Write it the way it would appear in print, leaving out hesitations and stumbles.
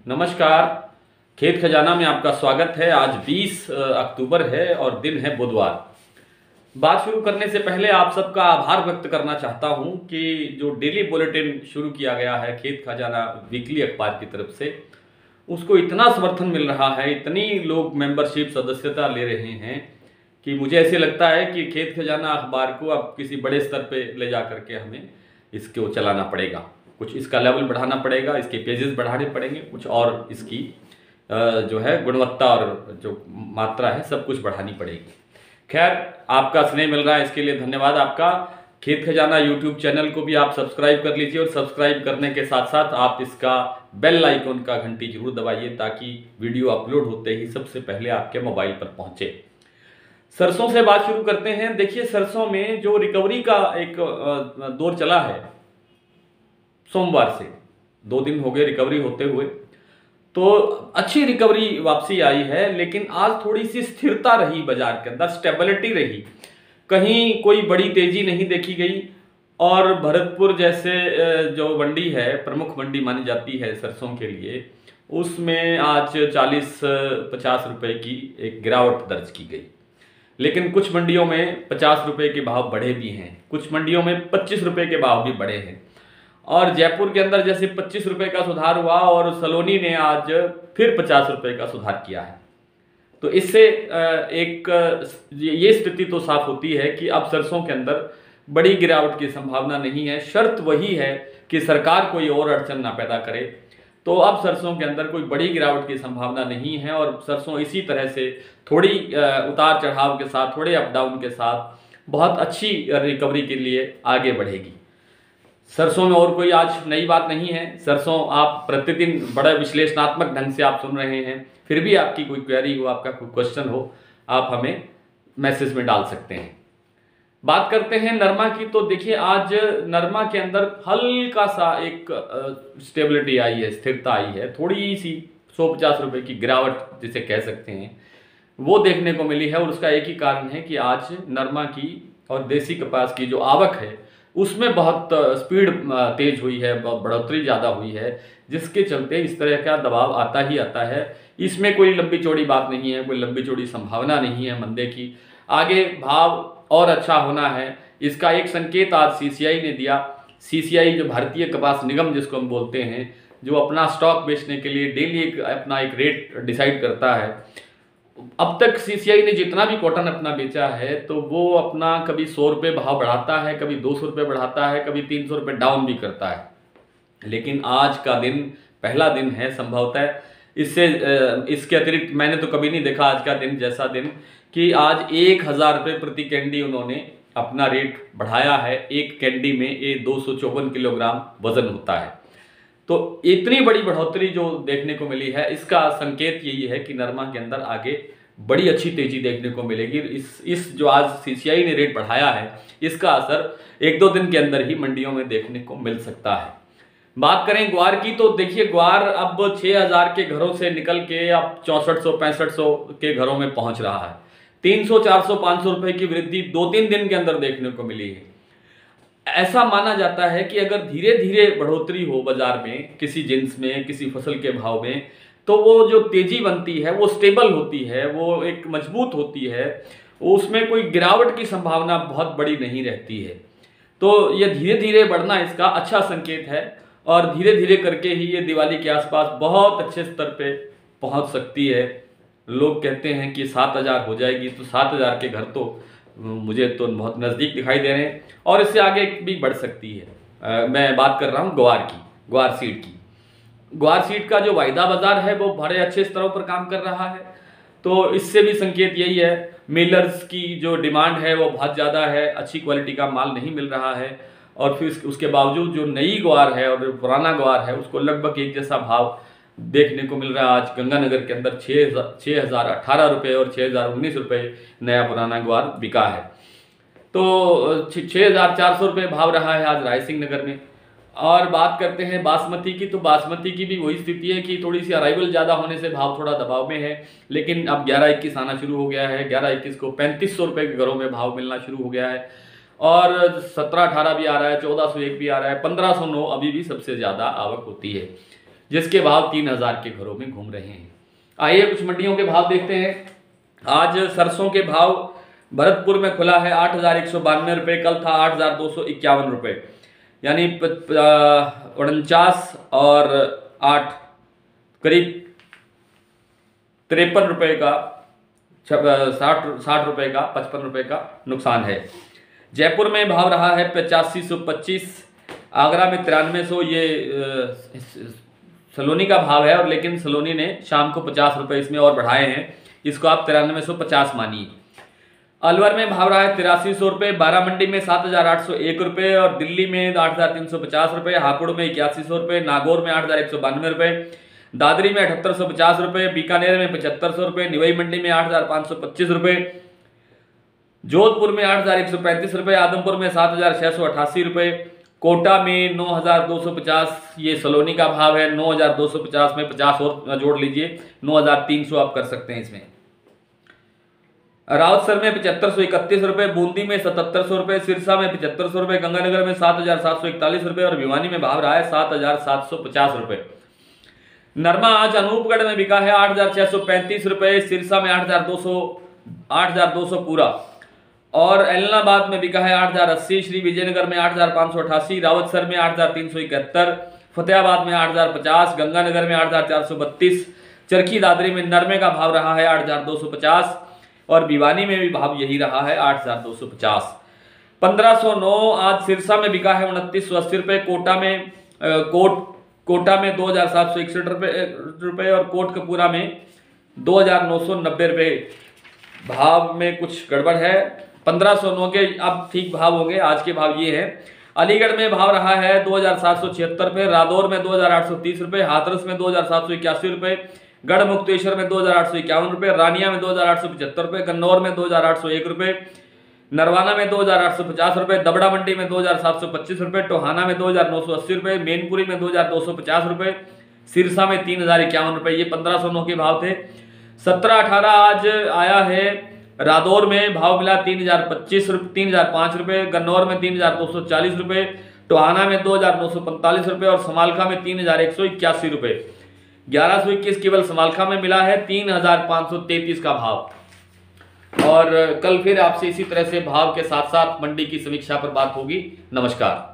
नमस्कार। खेत खजाना में आपका स्वागत है। आज 20 अक्टूबर है और दिन है बुधवार। बात शुरू करने से पहले आप सबका आभार व्यक्त करना चाहता हूं कि जो डेली बुलेटिन शुरू किया गया है खेत खजाना वीकली अखबार की तरफ से, उसको इतना समर्थन मिल रहा है, इतनी लोग मेंबरशिप सदस्यता ले रहे हैं कि मुझे ऐसे लगता है कि खेत खजाना अखबार को अब किसी बड़े स्तर पे ले जा करके हमें इसको चलाना पड़ेगा। कुछ इसका लेवल बढ़ाना पड़ेगा, इसके पेजेस बढ़ाने पड़ेंगे, कुछ और इसकी जो है गुणवत्ता और जो मात्रा है सब कुछ बढ़ानी पड़ेगी। खैर, आपका स्नेह मिल रहा है, इसके लिए धन्यवाद आपका। खेत खजाना यूट्यूब चैनल को भी आप सब्सक्राइब कर लीजिए और सब्सक्राइब करने के साथ साथ आप इसका बेल आइकन का घंटी जरूर दबाइए ताकि वीडियो अपलोड होते ही सबसे पहले आपके मोबाइल पर पहुंचे। सरसों से बात शुरू करते हैं। देखिए, सरसों में जो रिकवरी का एक दौर चला है, सोमवार से 2 दिन हो गए रिकवरी होते हुए, तो अच्छी रिकवरी वापसी आई है। लेकिन आज थोड़ी सी स्थिरता रही, बाजार के अंदर स्टेबिलिटी रही, कहीं कोई बड़ी तेजी नहीं देखी गई। और भरतपुर जैसे जो मंडी है, प्रमुख मंडी मानी जाती है सरसों के लिए, उसमें आज 40-50 रुपए की एक गिरावट दर्ज की गई। लेकिन कुछ मंडियों में 50 रुपए के भाव बढ़े भी हैं, कुछ मंडियों में 25 रुपए के भाव भी बढ़े हैं। और जयपुर के अंदर जैसे 25 रुपए का सुधार हुआ और सलोनी ने आज फिर 50 रुपए का सुधार किया है। तो इससे एक ये स्थिति तो साफ होती है कि अब सरसों के अंदर बड़ी गिरावट की संभावना नहीं है। शर्त वही है कि सरकार कोई और अड़चन ना पैदा करे। तो अब सरसों के अंदर कोई बड़ी गिरावट की संभावना नहीं है और सरसों इसी तरह से थोड़ी उतार चढ़ाव के साथ, थोड़े अप डाउन के साथ बहुत अच्छी रिकवरी के लिए आगे बढ़ेगी। सरसों में और कोई आज नई बात नहीं है। सरसों आप प्रतिदिन बड़े विश्लेषणात्मक ढंग से आप सुन रहे हैं। फिर भी आपकी कोई क्वेरी हो, आपका कोई क्वेश्चन हो, आप हमें मैसेज में डाल सकते हैं। बात करते हैं नरमा की। तो देखिए, आज नरमा के अंदर हल्का सा एक स्टेबिलिटी आई है, स्थिरता आई है, थोड़ी सी 150 रुपए की गिरावट जिसे कह सकते हैं वो देखने को मिली है। और उसका एक ही कारण है कि आज नरमा की और देसी कपास की जो आवक है उसमें बहुत स्पीड तेज हुई है, बढ़ोतरी ज़्यादा हुई है, जिसके चलते इस तरह का दबाव आता ही आता है। इसमें कोई लंबी चौड़ी बात नहीं है, कोई लंबी चौड़ी संभावना नहीं है मंदे की। आगे भाव और अच्छा होना है, इसका एक संकेत आज सीसीआई ने दिया। सीसीआई जो भारतीय कपास निगम जिसको हम बोलते हैं, जो अपना स्टॉक बेचने के लिए डेली अपना एक रेट डिसाइड करता है। अब तक सीसीआई ने जितना भी कॉटन अपना बेचा है तो वो अपना कभी 100 रुपये भाव बढ़ाता है, कभी 200 रुपये बढ़ाता है, कभी 300 रुपये डाउन भी करता है। लेकिन आज का दिन पहला दिन है संभवतः, इसके अतिरिक्त मैंने तो कभी नहीं देखा आज का दिन जैसा दिन कि आज 1000 रुपये प्रति कैंडी उन्होंने अपना रेट बढ़ाया है। एक कैंडी में ये 254 किलोग्राम वजन होता है। तो इतनी बड़ी बढ़ोतरी जो देखने को मिली है, इसका संकेत यही है कि नरमा के अंदर आगे बड़ी अच्छी तेजी देखने को मिलेगी। इस जो आज सीसीआई ने रेट बढ़ाया है, इसका असर 1-2 दिन के अंदर ही मंडियों में देखने को मिल सकता है। बात करें ग्वार की, तो देखिए ग्वार अब 6000 के घरों से निकल के अब 6400-6500 के घरों में पहुंच रहा है। 300, 400, 500 रुपए की वृद्धि 2-3 दिन के अंदर देखने को मिली है। ऐसा माना जाता है कि अगर धीरे धीरे बढ़ोतरी हो बाजार में, किसी जिन्स में, किसी फसल के भाव में, तो वो जो तेजी बनती है वो स्टेबल होती है, वो एक मजबूत होती है, उसमें कोई गिरावट की संभावना बहुत बड़ी नहीं रहती है। तो ये धीरे धीरे बढ़ना इसका अच्छा संकेत है और धीरे धीरे करके ही ये दिवाली के आसपास बहुत अच्छे स्तर पे पहुंच सकती है। लोग कहते हैं कि 7000 हो जाएगी, तो 7000 के घर तो मुझे तो बहुत नज़दीक दिखाई दे रहे हैं और इससे आगे भी बढ़ सकती है। मैं बात कर रहा हूँ ग्वार की, ग्वार सीड की। ग्वार सीड का जो वायदा बाजार है वो बड़े अच्छे स्तरों पर काम कर रहा है। तो इससे भी संकेत यही है, मिलर्स की जो डिमांड है वो बहुत ज़्यादा है, अच्छी क्वालिटी का माल नहीं मिल रहा है। और फिर उसके बावजूद जो नई ग्वार है और पुराना ग्वार है उसको लगभग एक जैसा भाव देखने को मिल रहा है। आज गंगानगर के अंदर 6018 रुपये और 6019 रुपये नया पुराना ग्वार बिका है। तो 6400 रुपये भाव रहा है आज रायसिंह नगर में। और बात करते हैं बासमती की, तो बासमती की भी वही स्थिति है कि थोड़ी सी अराइवल ज़्यादा होने से भाव थोड़ा दबाव में है। लेकिन अब 11-21 आना शुरू हो गया है। 11-21 को 3500 रुपये के घरों में भाव मिलना शुरू हो गया है और 17-18 भी आ रहा है, 1401 भी आ रहा है, 1509 अभी भी सबसे ज़्यादा आवक होती है। जिसके भाव 3000 के घरों में घूम रहे हैं। आइए कुछ मंडियों के भाव देखते हैं। आज सरसों के भाव भरतपुर में खुला है 8192 रुपये, कल था 8251 रुपये, यानी 49 और 8 करीब 53 रुपये का, 60 रुपये का, 55 रुपये का नुकसान है। जयपुर में भाव रहा है 8525, आगरा में 9300। ये सलोनी का भाव है, और लेकिन सलोनी ने शाम को 50 रुपये इसमें और बढ़ाए हैं, इसको आप 9350 मानिए। अलवर में भाव रहा है 8300 रुपये, बारामंडी में 7801 रुपये और दिल्ली में 8350 रुपये, हापुड़ में 8100 रुपये, नागौर में 8192 रुपये, दादरी में 7850 रुपये, बीकानेर में 7500 रुपये, निवई मंडी में 8525 रुपये, जोधपुर में 8135 रुपये, आदमपुर में 7688 रुपये, कोटा में 9250। ये सलोनी का भाव है। 9250 में 50 और जोड़ लीजिए, 9300 आप कर सकते हैं इसमें। रावतसर में 7531 रुपये, बूंदी में 7700 रुपये, सिरसा में 7500 रुपये, गंगानगर में 7741 रुपये और भिवानी में भाव रहा है 7750 रुपये। नरमा आज अनूपगढ़ में बिका है 8635 रुपये, सिरसा में 8200 पूरा, और एलनाबाद में बिका है 8080, श्री विजयनगर में 8588, रावतसर में 8371, फतेहाबाद में 8050, गंगानगर में 8432, चरखी दादरी में नरमे का भाव रहा है 8250 और भिवानी में भी भाव यही रहा है 8250। 1509 आज सिरसा में बिका है 2980 रुपये, कोटा में 2761 रुपये और कोटकपूरा में 2990 रुपये। भाव में कुछ गड़बड़ है। 1509 के अब ठीक भाव होंगे, आज के भाव ये हैं। अलीगढ़ में भाव रहा है 2776 रुपये, रादौर में 2830 रुपये, हाथरस में 2781 रुपये, गढ़ मुक्तेश्वर में 2851 रुपये, रानिया में 2875 रुपये, कन्नौर में 2801 रुपये, नरवाना में 2850 रुपये, दबड़ा मंडी में 2725 रुपये, टोहाना में 2980 रुपये, मैनपुरी में 2250 रुपये, सिरसा में 3051 रुपये। ये 1509 के भाव थे। 1718 आज आया है, रादौर में भाव मिला 3005 रुपये, गन्नौर में 3240 रुपये, टोहाना में 2945 रुपये और समालखा में 3181 रुपये। 1121 केवल समालखा में मिला है, 3533 का भाव। और कल फिर आपसे इसी तरह से भाव के साथ साथ मंडी की समीक्षा पर बात होगी। नमस्कार।